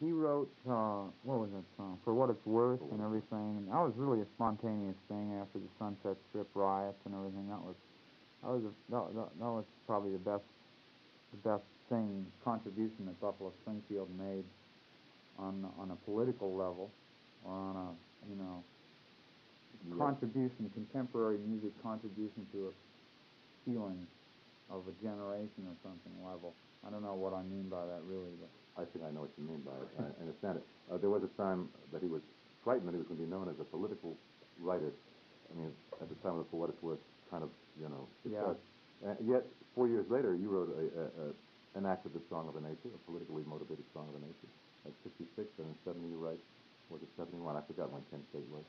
he wrote, what was that song? For What It's Worth and everything. And that was really a spontaneous thing after the Sunset Strip riots and everything. That was probably the best thing, contribution that Buffalo Springfield made on a political level, or on a, contribution, contemporary music contribution to a feeling of a generation or something level. I don't know what I mean by that really, but I think I know what you mean by it. I understand it. There was a time that he was frightened that he was going to be known as a political writer. I mean, at the time of For What It's Worth, kind of, success. yeah. Yet, 4 years later, you wrote an activist song of the nature, a politically motivated song of the nature. At 66 and in 70, you write, was it 71? I forgot when Kent State was.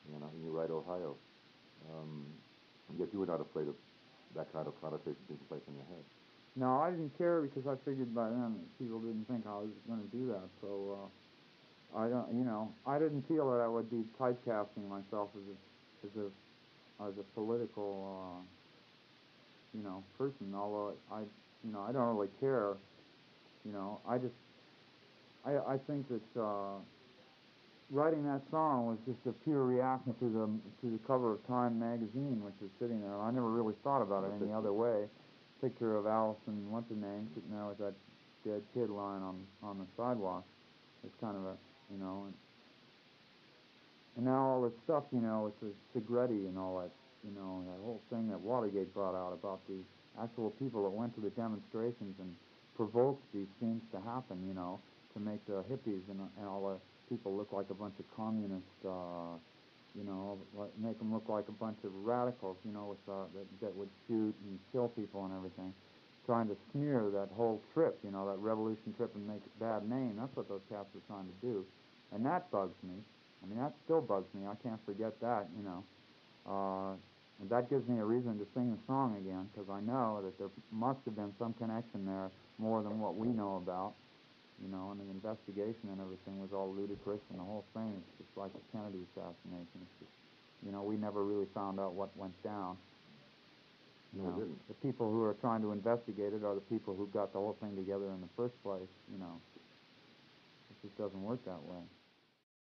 And you write Ohio. Yet you were not afraid of that kind of connotation taking place in your head. No, I didn't care because I figured by then that people didn't think I was going to do that. So I didn't feel that I would be typecasting myself as a political person. Although I don't really care. I think that writing that song was just a pure reaction to the cover of Time magazine, which was sitting there. I never really thought about it any other way. Picture of Allison, what's her name, sitting there with that dead kid lying on the sidewalk. It's kind of a, and now all this stuff, with the Segretti and all that, that whole thing that Watergate brought out about the actual people that went to the demonstrations and provoked these things to happen, to make the hippies and all the people look like a bunch of communists, make them look like a bunch of radicals, that would shoot and kill people and everything, trying to smear that whole trip, that revolution trip, and make a bad name. That's what those cats are trying to do, and that bugs me. I mean, that still bugs me. I can't forget that, and that gives me a reason to sing the song again, because I know that there must have been some connection there, more than what we know about. And the investigation and everything was all ludicrous, and the whole thing is just like the Kennedy assassination. It's just, we never really found out what went down. No, we didn't. The people who are trying to investigate it are the people who got the whole thing together in the first place. It just doesn't work that way.